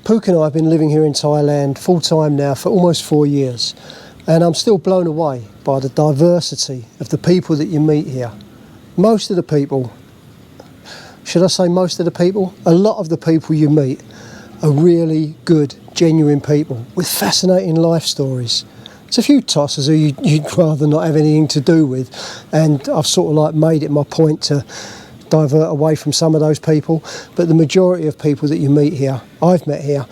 Pook and I have been living here in Thailand full-time now for almost 4 years, and I'm still blown away by the diversity of the people that you meet here. Most of the people, should I say most of the people? A lot of the people you meet are really good, genuine people with fascinating life stories. There's a few tossers who you'd rather not have anything to do with, and I've sort of like made it my point to divert away from some of those people, but the majority of people that you meet here, I've met here,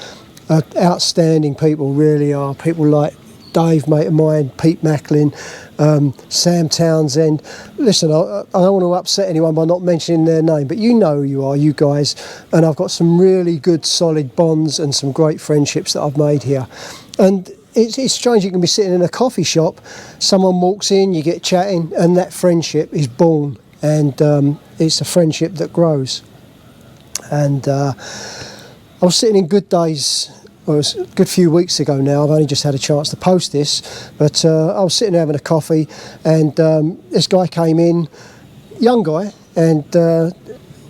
are outstanding people, really are. People like Dave, mate of mine, Pete Macklin, Sam Townsend. Listen, I don't want to upset anyone by not mentioning their name, but you know who you are, you guys, and I've got some really good solid bonds and some great friendships that I've made here. And it's strange, you can be sitting in a coffee shop, someone walks in, you get chatting, and that friendship is born. And it's a friendship that grows. And I was sitting in Good Days, well, it was a good few weeks ago now. I've only just had a chance to post this, but I was sitting there having a coffee, and this guy came in, young guy, and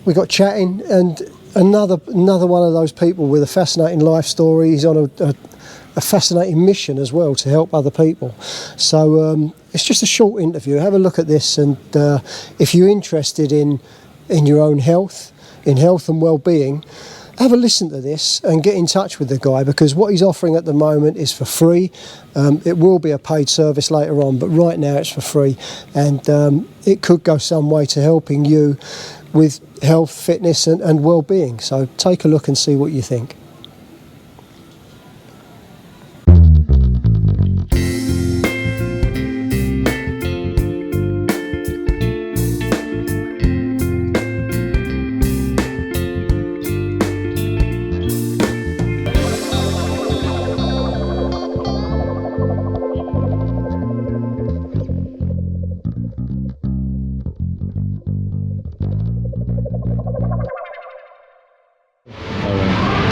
we got chatting. And another one of those people with a fascinating life story. He's on a fascinating mission as well to help other people. So it's just a short interview. Have a look at this, and if you're interested in your own health, in health and well-being, have a listen to this and get in touch with the guy, because what he's offering at the moment is for free. It will be a paid service later on, but right now it's for free, and it could go some way to helping you with health, fitness and well-being. So take a look and see what you think.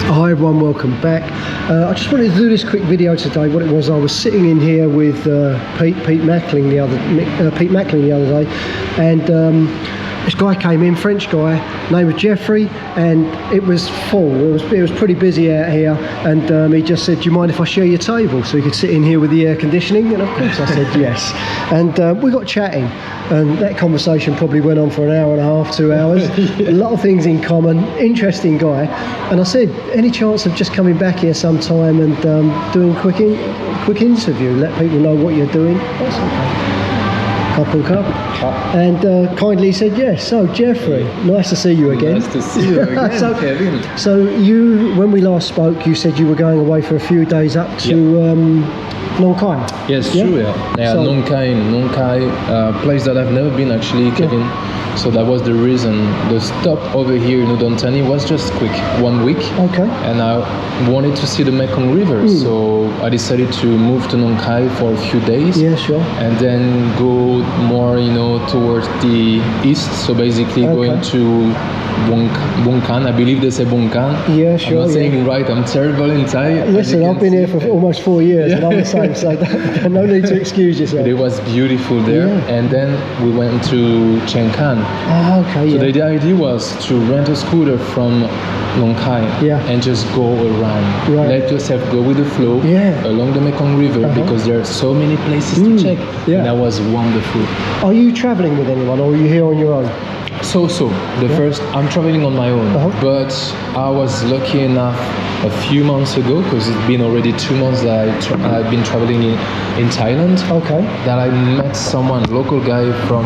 Hi everyone, welcome back. I just wanted to do this quick video today. What it was, I was sitting in here with Pete Macklin the other day, and this guy came in, French guy, name was Geoffrey, and it was full. It was pretty busy out here, and he just said, "Do you mind if I share your table so you could sit in here with the air conditioning?" And of course I said yes. And we got chatting, and that conversation probably went on for an hour and a half, 2 hours. Yeah. A lot of things in common, interesting guy. And I said, any chance of just coming back here sometime and doing a quick interview, let people know what you're doing? That's okay. Cup. And kindly said yes. So Geoffrey, nice to see you again. Nice to see you again, Kevin. So you, when we last spoke, you said you were going away for a few days up to Nong Khai. Yes, true. Yeah, so, Nong Khai, place that I've never been actually, Kevin. Yeah. So that was the reason. The stop over here in Udon Thani was just quick, 1 week. Okay. And I wanted to see the Mekong River, so I decided to move to Nong Khai for a few days. Yeah, sure. And then go more, towards the east. So basically going to Bongkan. I believe they say Bongkan. Yeah, sure. I'm not saying it right. I'm terrible in Thai. Listen, I've been here for almost 4 years, and I'm the same, so no need to excuse yourself. But it was beautiful there. Yeah. And then we went to Chiang Khan. Ah, okay. So the idea was to rent a scooter from Nong Khai and just go around. Right. Let yourself go with the flow along the Mekong River, because there are so many places to check. Yeah. And that was wonderful. Are you traveling with anyone, or are you here on your own? So first, I'm traveling on my own, but I was lucky enough a few months ago, because it's been already 2 months that I've been traveling in Thailand. Okay. That I met someone, local guy from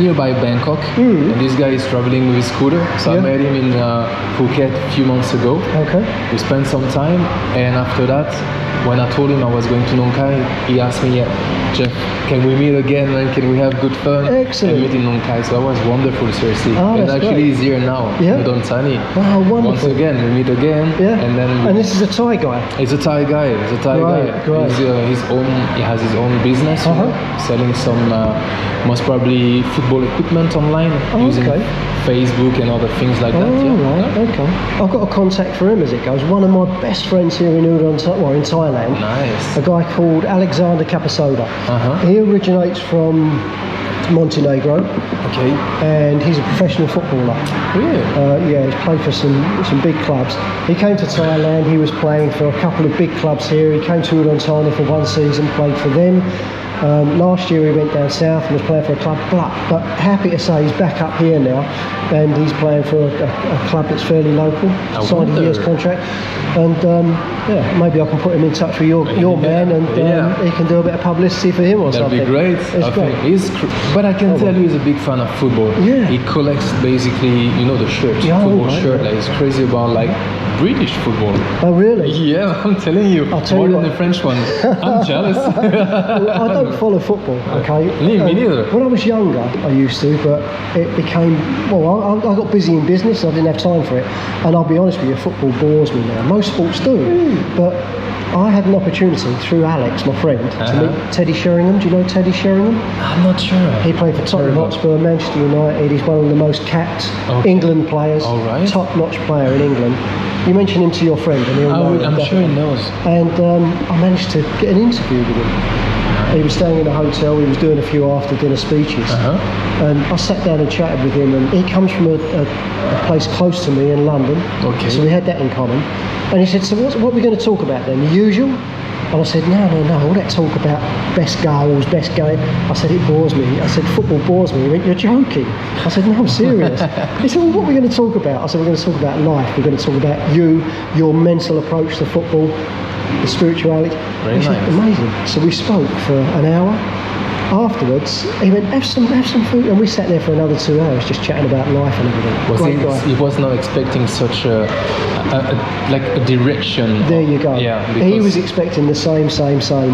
nearby Bangkok, and this guy is traveling with his scooter. So I met him in Phuket a few months ago. Okay. We spent some time, and after that, when I told him I was going to Nong Khai, he asked me, "Geoff, can we meet again, man? Can we have good fun?" Excellent. And meet in Nong Khai. So that was wonderful, seriously. And actually he's here now, in Udon Thani. Wow, wonderful. Once again, we meet again. Yeah. And this is a Thai guy? He's a Thai guy. Great. He has his own business, selling some, most probably football equipment online, using Facebook and other things like that. Right, okay. I've got a contact for him as it goes. One of my best friends here in in Thailand. Nice. A guy called Alexander Capasoda. He originates from Montenegro, Okay. and he's a professional footballer. Really? Yeah, he's played for some big clubs. He came to Thailand. He was playing for a couple of big clubs here. He came to Udon for one season, played for them. Last year he went down south and was playing for a club, but happy to say he's back up here now, and he's playing for a club that's fairly local. Signed a year's contract, and yeah, maybe I can put him in touch with your man, and he can do a bit of publicity for him or That'd something. be great. It's great. But I can tell you, he's a big fan of football. Yeah. He collects basically, the shirt, Yeah, football right, shirt. yeah. Like, he's crazy about like British football. Oh really? Yeah, I'm telling you, I'll tell more you than what. the French one. I'm jealous. I don't follow football, okay? Me neither. When I was younger, I used to, but it became, I got busy in business, I didn't have time for it. And I'll be honest with you, football bores me now. Most sports do. But I had an opportunity through Alex, my friend, to meet Teddy Sheringham. Do you know Teddy Sheringham? I'm not sure. He played for Tottenham Hotspur, Manchester United. He's one of the most capped England players. All right. Top-notch player in England. You mention him to your friend and he'll know him, I'm sure he definitely. knows. And I managed to get an interview with him. He was staying in a hotel, he was doing a few after dinner speeches. And I sat down and chatted with him, and he comes from a place close to me in London. Okay. So we had that in common. And he said, so what are we going to talk about then? The usual? And I said, no, all that talk about best goals, best game. I said, it bores me. I said, football bores me. He went, you're joking. I said, no, I'm serious. He said, well, what are we going to talk about? I said, we're going to talk about life. We're going to talk about you, your mental approach to football, the spirituality. Very He said, nice. amazing. So we spoke for an hour. Afterwards, he went, have some food. And we sat there for another 2 hours just chatting about life and everything. Great guy. He was not expecting such a direction. There you go. Yeah, He because- was expecting the same,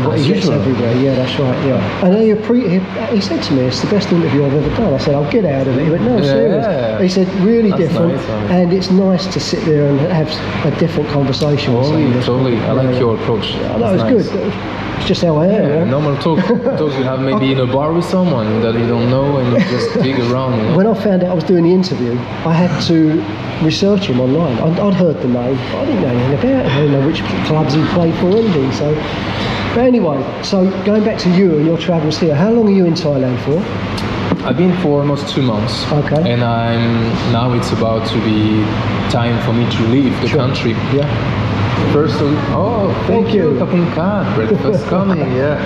what he gets usual. everywhere. Yeah, that's right. Yeah. And he said to me, it's the best interview I've ever done. I said, I'll get out of it. He went, no, serious. He said, really That's different. nice, and it's nice to sit there and have a different conversation. with somebody. Totally. I like your approach. I know, it's good. It's just how I am. Yeah, yeah? normal talk you have maybe in a bar with someone that you don't know and you just dig around. When I found out I was doing the interview, I had to research him online. I'd heard the name, but I didn't know anything about him. I didn't know which clubs he played for or anything. So, but anyway, so going back to you and your travels here, how long are you in Thailand for? I've been for almost 2 months. Okay. And now it's about to be time for me to leave the country. Yeah. First, thank you. you. Kapun ka. Breakfast coming, yeah.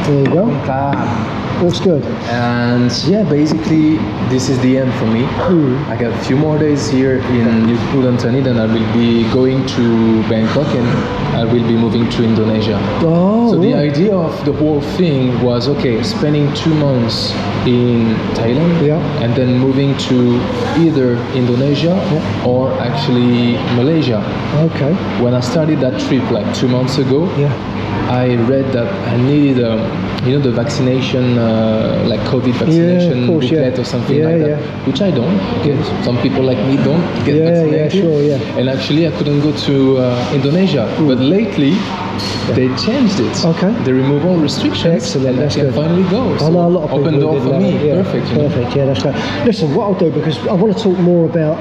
There you go. Ka. Looks good. And yeah, basically this is the end for me. I got a few more days here in Udon, then I will be going to Bangkok and I will be moving to Indonesia. Oh, So the right. idea of the whole thing was, okay, spending 2 months in Thailand and then moving to either Indonesia or actually Malaysia. Okay. When I started that trip like 2 months ago, Yeah. I read that I needed, the vaccination, like COVID vaccination course, booklet or something like that, which I don't. Okay, some people like me don't get vaccinated. Yeah, sure, yeah. And actually, I couldn't go to Indonesia, but lately they changed it. Okay. They remove all restrictions, Excellent, and I that's can good. finally go. I know a lot of people open who door did for that. me. Yeah, Perfect. Perfect. Yeah, that's great. Listen, what I'll do, because I want to talk more about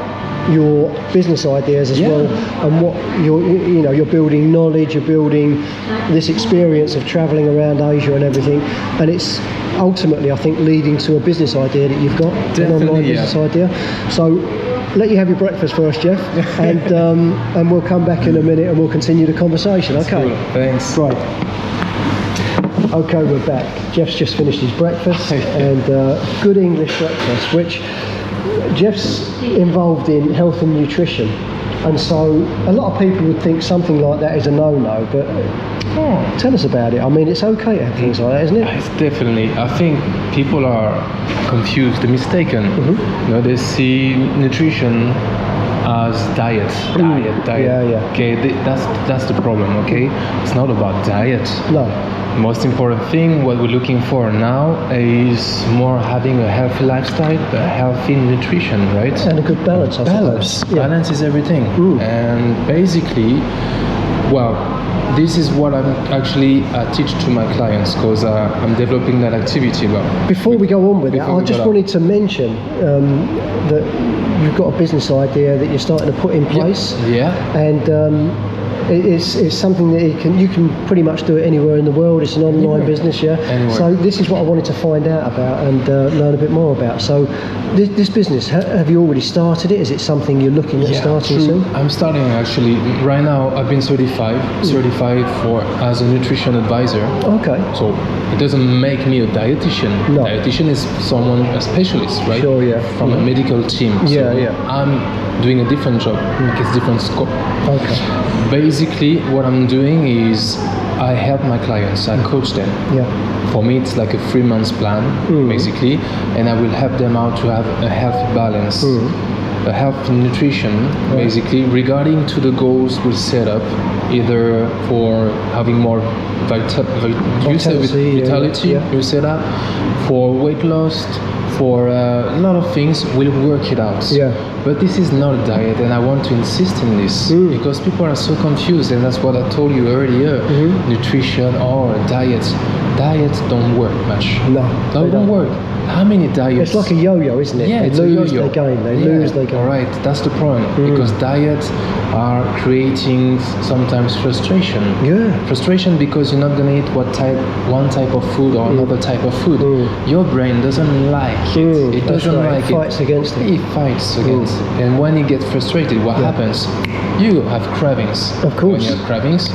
your business ideas as well, and what you're building knowledge, you're building this experience of traveling around Asia and everything, and it's ultimately, I think, leading to a business idea that you've got, an online business idea. So let you have your breakfast first, Geoff, and we'll come back in a minute and we'll continue the conversation. Okay. Cool. Thanks. Right. Okay, we're back. Geoff's just finished his breakfast, and good English breakfast, which Geoff's involved in health and nutrition, and so a lot of people would think something like that is a no-no, but tell us about it. I mean, it's okay to have things like that, isn't it? It's definitely. I think people are confused, they're mistaken. They see nutrition as diet. Yeah. Okay, that's the problem. Okay, it's not about diet. No. Most important thing, what we're looking for now is more having a healthy lifestyle, a healthy nutrition, right? And a good balance, I suppose. Balance is everything. And basically, well, this is what I'm actually teach to my clients, because I'm developing that activity. But before we go on with it, before I we just go wanted to mention that you've got a business idea that you're starting to put in place. Yeah. And it's something that you can pretty much do it anywhere in the world. It's an online business, yeah. Anywhere. So this is what I wanted to find out about and learn a bit more about. So this business, have you already started it? Is it something you're looking at starting true. soon? I'm starting actually right now. I've been certified as a nutrition advisor. Okay. So it doesn't make me a dietitian. No. Dietitian is a specialist, right? Sure, yeah. From a medical team. Yeah, so yeah. I'm doing a different job. It's different scope. Okay. Basically, what I'm doing is I help my clients. I coach them. Yeah. For me, it's like a 3 months plan, basically, and I will help them out to have a healthy balance, a healthy nutrition, basically, regarding to the goals we set up, either for having more vitality, you set up, for weight loss, for a lot of things. We'll work it out. Yeah. But this is not a diet, and I want to insist in this because people are so confused, and that's what I told you earlier. Nutrition or diets don't work much. No, they don't work. How many diets? It's like a yo-yo, isn't it? Yeah, they it's lose, a yo-yo. they gain. They lose, they gain. All right, that's the problem, because diets are creating sometimes frustration. Yeah. Frustration because you're not gonna eat one type of food or another type of food. Your brain doesn't like it. It doesn't like it. It fights against it. It fights against it. And when you get frustrated, what happens? You have cravings. Of course. When you have cravings,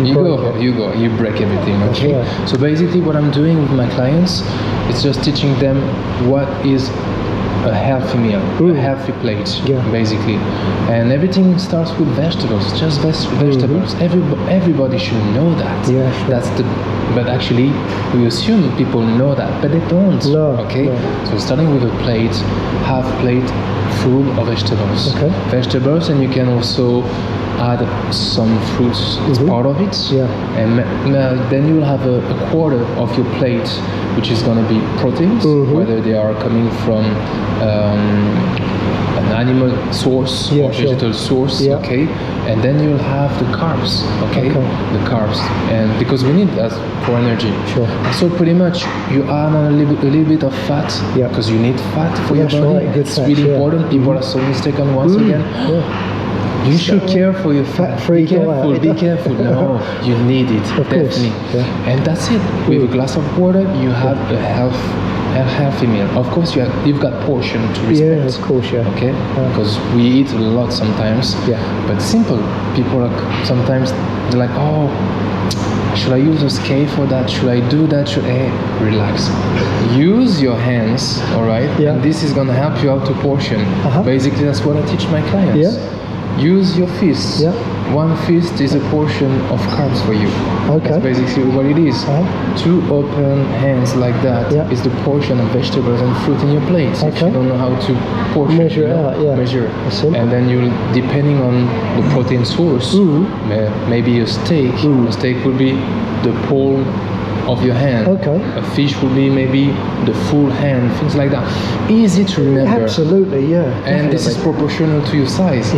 you break everything. That's Okay. right. So basically, what I'm doing with my clients, it's just teaching them what is a healthy meal, a healthy plate, basically. And everything starts with vegetables, just vegetables. Everybody should know that. Yeah, sure. But actually, we assume people know that, but they don't. No, okay. no. So starting with a plate, half plate full of vegetables. Okay. Vegetables, and you can also add some fruits. It's part of it. Yeah. And then you'll have a quarter of your plate, which is going to be proteins, whether they are coming from an animal source or vegetal source. Okay. And then you'll have the carbs. Okay. The carbs, and because we need that for energy. Sure. So pretty much you add a little bit of fat, because you need fat for your body. Right. Good it's fats, really important. People are so mistaken once again. You should care for your fat-free diet. Be careful. No, you need it, definitely. And that's it. With a glass of water, you have a healthy meal. Of course, you've got portion to respect. Yeah, of course, Okay, because we eat a lot sometimes. But simple. People are sometimes they're like, oh, should I use a scale for that? Should I do that? Relax. Use your hands, all right? And this is gonna help you out to portion. Basically, that's what I teach my clients. Use your fists. One fist is a portion of carbs for you. Okay. That's basically what it is. Two open hands like that is the portion of vegetables and fruit in your plate. If you don't know how to portion, measure it out. Measure. And then you, depending on the protein source, maybe a steak. A steak would be the palm of your hand. Okay. A fish would be maybe the full hand, things like that. Easy to remember. Absolutely, yeah. And this is proportional to your size.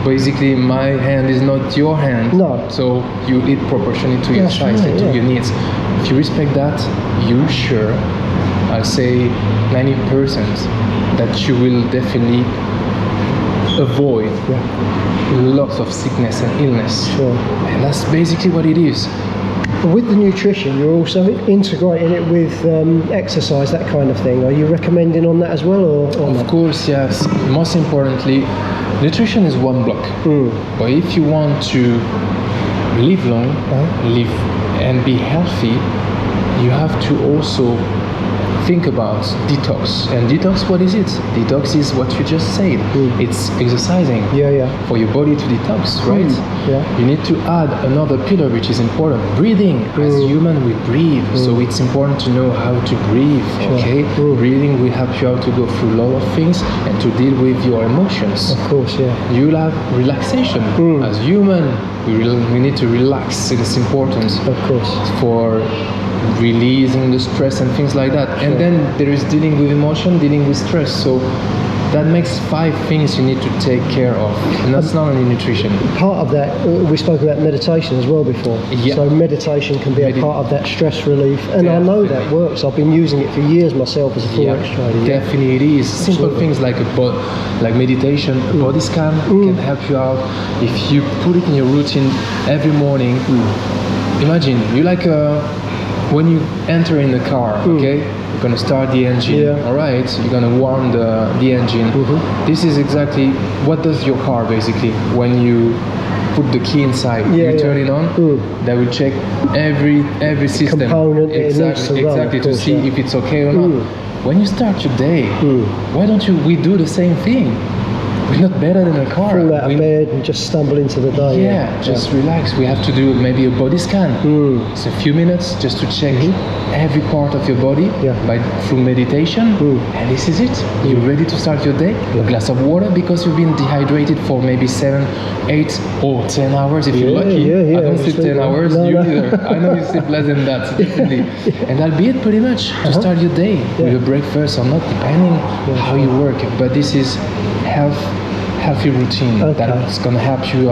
Basically, my hand is not your hand. No. So you eat proportionally to your size and to your needs. If you respect that, you're sure, I'll say 90%, that you will definitely avoid lots of sickness and illness. Sure. And that's basically what it is. With the nutrition, you're also integrating it with exercise, that kind of thing. Are you recommending on that as well, or of course, yes. Most importantly, nutrition is one block. But if you want to live long, live and be healthy, you have to also think about detox. And detox, what is it? Detox is what you just said. It's exercising for your body to detox, right? You need to add another pillar which is important. Breathing. As human, we breathe. So it's important to know how to breathe, okay? Breathing will help you out to go through a lot of things and to deal with your emotions. Of course, You'll have relaxation. As human, we need to relax. It is important. Of course. For releasing the stress and things like that. And then there is dealing with emotion, dealing with stress. So that makes 5 things you need to take care of, and that's not only nutrition. Part of that, we spoke about meditation as well before. Yeah. So meditation can be a part of that stress relief, and I know that works. I've been using it for years myself as a forex trader. Definitely it is. Simple things like like meditation, a body scan can help you out. If you put it in your routine every morning, imagine you when you enter in the car, okay? You're gonna start the engine, all right? You're gonna warm the engine. This is exactly what does your car basically when you put the key inside. You turn it on. They will check every system, component exactly to see if it's okay or not. When you start your day, why don't we do the same thing? We're not better than a car. Fall out of bed and just stumble into the day. Just relax. We have to do maybe a body scan. It's a few minutes just to check every part of your body through meditation. And this is it. You're ready to start your day. A glass of water because you've been dehydrated for maybe 7, 8 or 10 hours if you're lucky. I don't sleep 10 hours. You either. I know you sleep less than that, definitely. And that'll be it pretty much to start your day with a breakfast or not, depending how you work. But this is healthy routine that's going to help you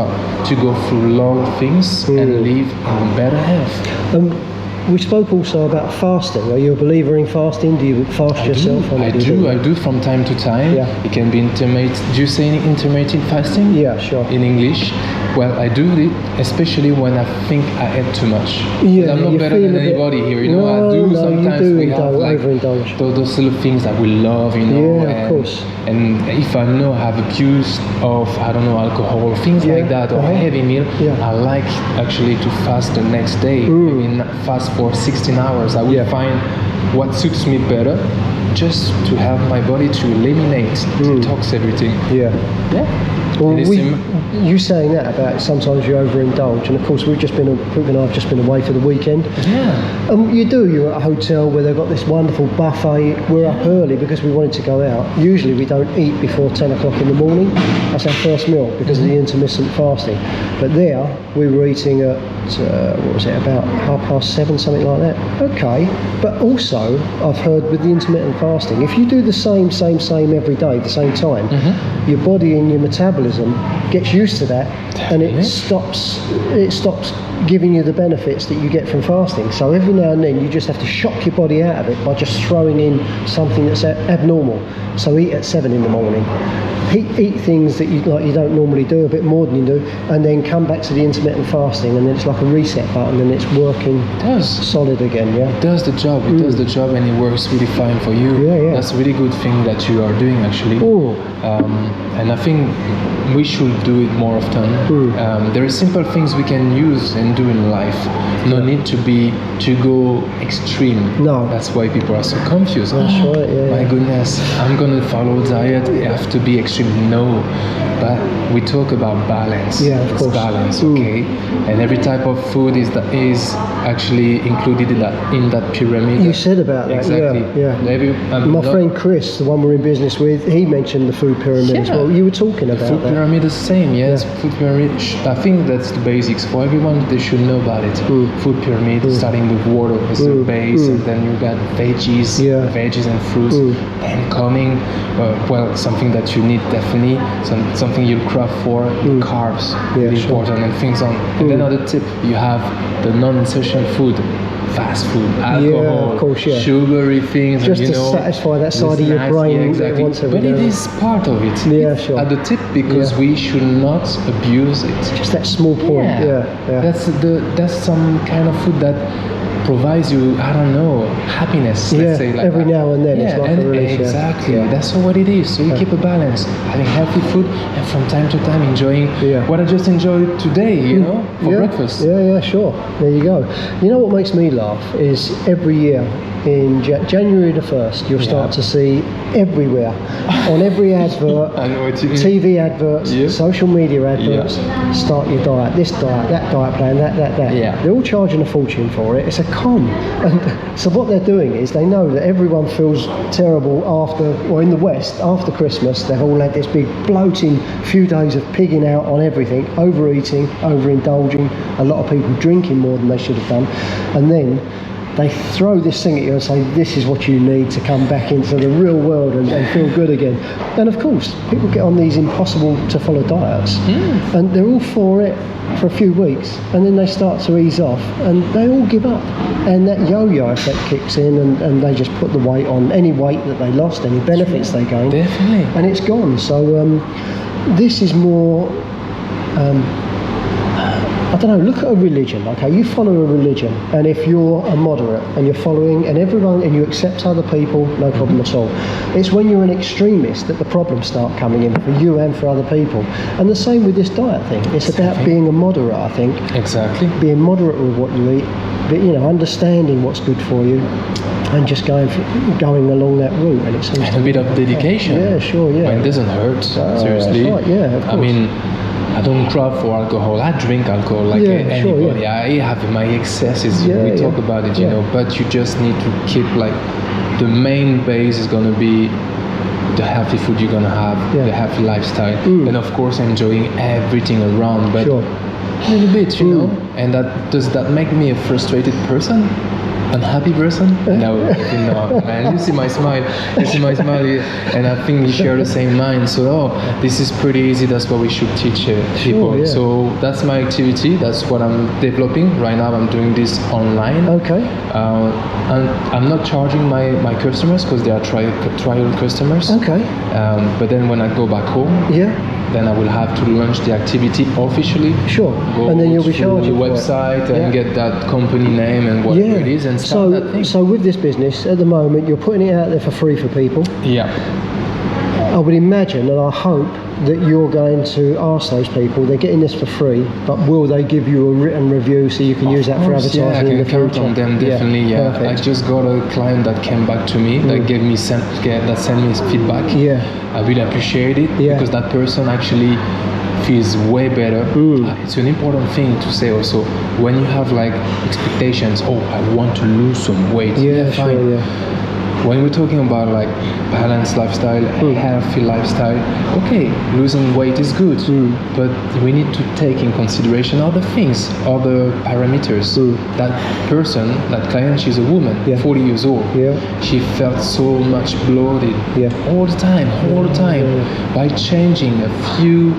to go through a lot of things and live in better health. We spoke also about fasting. Are you a believer in fasting? Do you fast yourself? I do from time to time. It can be intermittent. Do you say intermittent fasting? Yeah, sure. In English? Well, I do it especially when I think I ate too much. I'm not better than anybody here, you know. I do sometimes we have like those little things that we love, you know. Yeah, of course. And if I know I have accused of, I don't know, alcohol or things like that, or a heavy meal, I like actually to fast the next day. Maybe not fast for 16 hours. I will find what suits me better, just to help my body to eliminate, detox everything. Well, you saying that about sometimes you overindulge, and of course Pooh and I have just been away for the weekend. You're at a hotel where they've got this wonderful buffet. We're up early because we wanted to go out. Usually we don't eat before 10 o'clock in the morning. That's our first meal because of the intermittent fasting. But there we were eating at about 7:30, something like that. Okay, but also I've heard with the intermittent fasting, if you do the same every day at the same time, your body and your metabolism gets used to that, and it stops giving you the benefits that you get from fasting. So every now and then you just have to shock your body out of it by just throwing in something that's abnormal. So eat at 7 in the morning. Eat things that you don't normally do, a bit more than you do, and then come back to the intermittent fasting, and then it's like a reset button, and it's working solid again. It does the job. It does the job, and it works really fine for you. That's a really good thing that you are doing actually. And I think we should do it more often. There are simple things we can use and do in life. No need to go extreme. No. That's why people are so confused. That's right. My goodness, I'm gonna follow diet. I have to be extreme. No, but we talk about balance. Of course. It's balance, okay? And every type of food is actually included in that pyramid. You said about that. Exactly. My friend Chris, the one we're in business with, he mentioned the food pyramid as well. You were talking about food pyramid is the same. Yes, food pyramid. I think that's the basics for everyone. They should know about it. Food pyramid, starting with water as the base, and then you got veggies and fruits, and coming, something that you need definitely, something you craft for, carbs, really important, and things on. And then another tip, you have the non-essential food, fast food, alcohol, of course, sugary things, just to satisfy that side of your brain. Exactly. But it is part of it. At the tip, because we should not abuse it. Just that small point. That's some kind of food that provides you, I don't know, happiness. Let's say like every now and then. It's like a release. Exactly. That's what it is. So you keep a balance, having healthy food, and from time to time enjoying what I just enjoyed today. For breakfast. Sure. There you go. You know what makes me laugh is every year in January the 1st, you'll start to see everywhere, on every advert, TV adverts, social media adverts, start your diet, this diet, that diet plan, that. They're all charging a fortune for it. It's a con. And so what they're doing is they know that everyone feels terrible in the West, after Christmas, they've all had this big bloating few days of pigging out on everything, overeating, overindulging, a lot of people drinking more than they should have done. And then they throw this thing at you and say, this is what you need to come back into the real world and feel good again. And of course, people get on these impossible to follow diets, and they're all for it for a few weeks, and then they start to ease off, and they all give up. And that yo-yo effect kicks in, and they just put the weight on, any weight that they lost, any benefits they gained. Definitely. And it's gone. So this is more... I don't know, look at a religion, okay? You follow a religion, and if you're a moderate and you're following and you accept other people, no problem at all. It's when you're an extremist that the problems start coming in for you and for other people. And the same with this diet thing. It's about being a moderate, I think. Exactly. Being moderate with what you eat, but, understanding what's good for you, and just going along that route. And it seems a bit of dedication. Yeah, sure, yeah. It doesn't hurt, seriously. That's right, yeah, of course. I mean, I don't grab for alcohol. I drink alcohol like anybody. Sure, I have my excesses. We talk about it, you know. But you just need to keep the main base is gonna be the healthy food you're gonna have, the healthy lifestyle, and of course enjoying everything around. But a little bit, you know. And does that make me a frustrated person? Unhappy person? No, man. You see my smile. And I think we share the same mind. So, this is pretty easy. That's what we should teach people. Yeah. So that's my activity. That's what I'm developing right now. I'm doing this online. Okay. And I'm not charging my customers because they are trial customers. Okay. But then when I go back home, then I will have to launch the activity officially. Sure. Go and then you'll be charging the website and get that company name and whatever it is and start that thing. So with this business, at the moment, you're putting it out there for free for people. Yeah. I would imagine and I hope that you're going to ask those people, they're getting this for free, but will they give you a written review so you can use that for advertising in the future? I can count on them, definitely, I just got a client that came back to me, that sent me his feedback. I really appreciate it, because that person actually feels way better. It's an important thing to say also, when you have expectations, I want to lose some weight. Fine. When we're talking about balanced lifestyle, healthy lifestyle, okay, losing weight is good, but we need to take in consideration other things, other parameters. That person, that client, she's a woman, 40 years old. She felt so much bloated all the time. By changing a few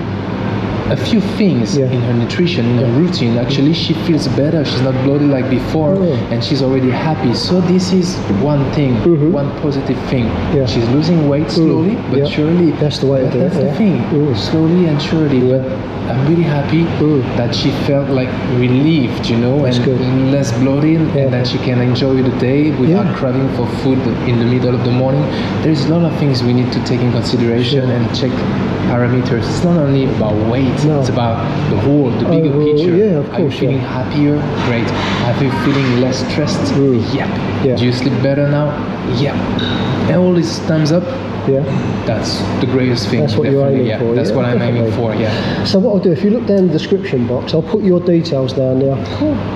things in her nutrition, in her routine, actually she feels better. She's not bloated like before, and she's already happy. So this is one thing, one positive thing. She's losing weight slowly but surely. That's the way to do it. That's the thing, slowly and surely. But I'm really happy that she felt relieved, and less bloated, and that she can enjoy the day without craving for food in the middle of the morning. There's a lot of things we need to take in consideration and check parameters. It's not only about weight, it's about the the bigger picture. Of course. Are you feeling happier? Great. Are you feeling less stressed? Yep. Do you sleep better now? Yep. And all this thumbs up. That's the greatest thing. That's what you're aiming for. That's what I'm aiming for. So what I'll do, if you look down the description box, I'll put your details down there.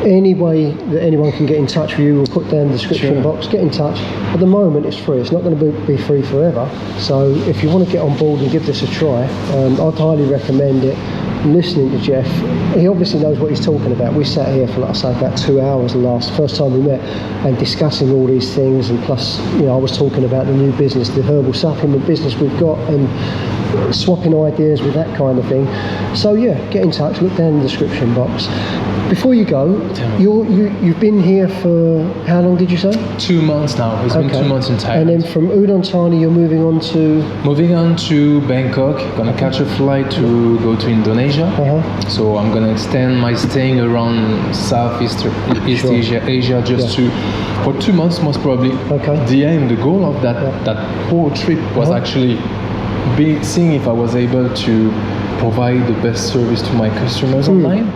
Any way that anyone can get in touch with you, we'll put down the description box. Get in touch. At the moment, it's free. It's not going to be free forever. So if you want to get on board and give this a try, I'd highly recommend it. Listening to Geoff, he obviously knows what he's talking about. We sat here for, about 2 hours the first time we met, and discussing all these things, and plus, I was talking about the new business, the herbal supplement business we've got, and swapping ideas with that kind of thing. So get in touch, look down in the description box. Before you go, you've been here for how long did you say? 2 months now. It's been 2 months in Thailand. And then from Udon Thani you're moving on to Bangkok. Gonna catch a flight to go to Indonesia. So I'm gonna extend my staying around Southeast Asia just for 2 months most probably. The goal of that whole trip was actually seeing if I was able to provide the best service to my customers online.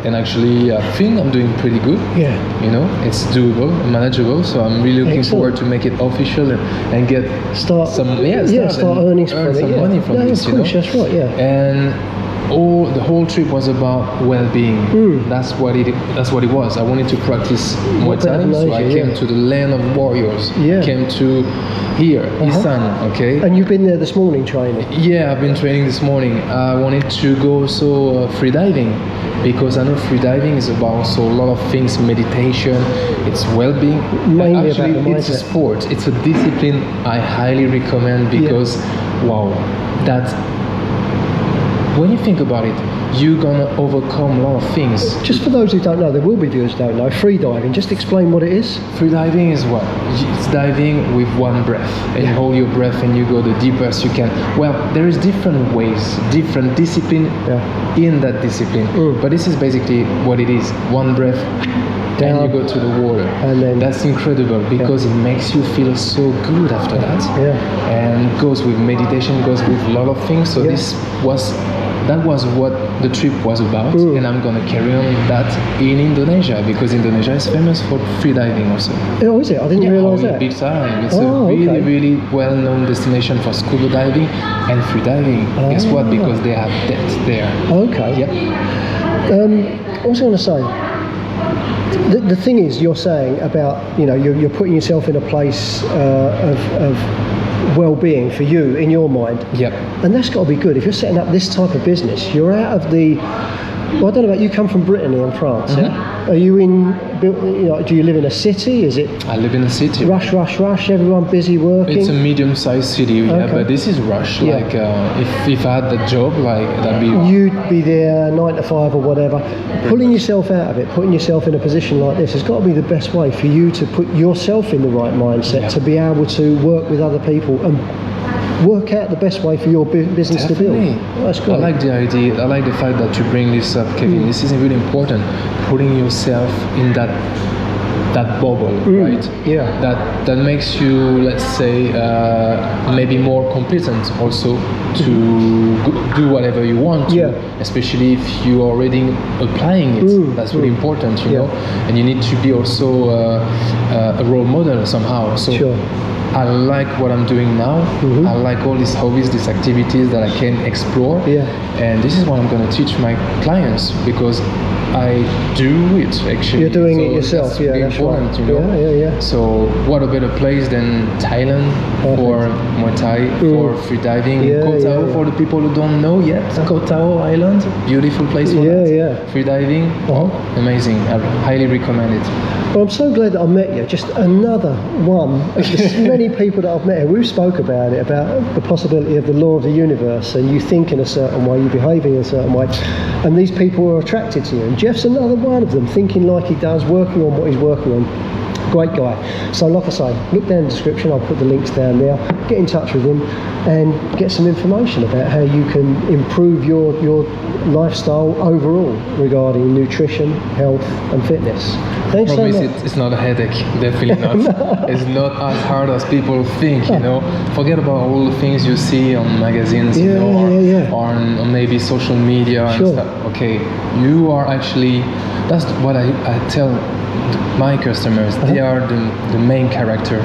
And actually I think I'm doing pretty good. It's doable, manageable, so I'm really looking forward to make it official and start earning some money from this. That's right. And the whole trip was about well-being. That's what it was. I wanted to practice Muay Thai, so I came to the land of warriors. Came to here, Isan. And you've been there this morning training? I've been training this morning. I wanted to go free diving. because I know freediving is about also a lot of things, meditation, it's well-being. Mainly Actually, about the it's a mindset. sport. It's a discipline I highly recommend because, wow, that when you think about it, you're gonna overcome a lot of things. Just for those who don't know, there will be viewers who don't know, free diving, just explain what it is. Freediving is what? It's diving with one breath, and you hold your breath and you go the deepest you can. Well, there is different ways, different discipline in that discipline, but this is basically what it is. One breath, then you go to the water, and then that's incredible because it makes you feel so good after that. And goes with meditation, goes with a lot of things. So that was what the trip was about, and I'm gonna carry on that in Indonesia because Indonesia is famous for freediving also. Oh, is it? I didn't realise that. Big time. It's a really, really well-known destination for scuba diving and freediving. Guess what? Because they have depth there. Okay. Yep. What was I going to say? The thing is, you're saying about, you're putting yourself in a place of well-being for you in your mind. Yep. And that's got to be good. If you're setting up this type of business, you're out of the... Well, I don't know about you. Come from Brittany in France. Yeah? Are you in? Do you live in a city? Is it? I live in a city. Rush. Everyone busy working. It's a medium-sized city, but this is rush. Like if I had the job, like that'd be. You'd be there 9 to 5 or whatever. Pulling yourself out of it, putting yourself in a position like this has got to be the best way for you to put yourself in the right mindset to be able to work with other people and work out the best way for your business to build. Oh, that's great. I like the idea. I like the fact that you bring this up, Kevin. This is really important. Putting yourself in that bubble, right? Yeah. That makes you, let's say, maybe more competent also to do whatever you want to, especially if you are already applying it. That's really important, you know. And you need to be also a role model somehow. So. Sure. I like what I'm doing now. I like all these hobbies, these activities that I can explore. And this is what I'm going to teach my clients because I do it actually. You're doing it yourself. That's really important, right. you know. So what a better place than Thailand for Muay Thai, for freediving. Koh Tao for the people who don't know yet. Koh Tao Island, beautiful place for that. Freediving, amazing. I highly recommend it. Well, I'm so glad that I met you. Just another one of the many people that I've met here. We've spoke about it, about the possibility of the law of the universe and you think in a certain way, you behaving in a certain way. And these people are attracted to you. And Geoff's another one of them, thinking like he does, working on what he's working on. Great guy. So like I say, look down in the description, I'll put the links down there. Get in touch with him and get some information about how you can improve your lifestyle overall regarding nutrition, health and fitness. Thanks so much. It's not a headache, definitely not. It's not as hard as people think, you know. Forget about all the things you see on magazines, you know, or on maybe social media and stuff. Okay, you are actually, that's what I tell my customers. They are the main character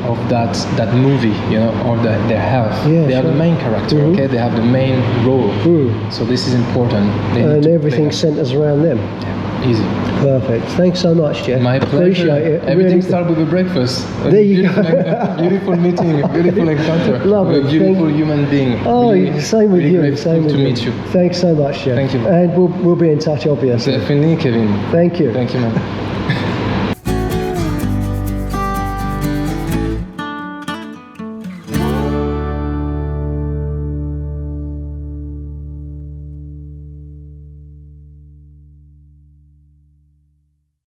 of that movie, you know, or their health. They are the main character, okay? They have the main role. So this is important. And everything centers around them. Easy. Perfect. Thanks so much, Geoff. My pleasure. Appreciate it. Everything starts with a breakfast. There you go. Beautiful meeting, a beautiful encounter. Lovely. With a beautiful human being. Oh, same with you. Same with to you. meet you. Thanks so much, Geoff. Thank you. And we'll be in touch, obviously. Definitely, Kevin. Thank you. Thank you, man.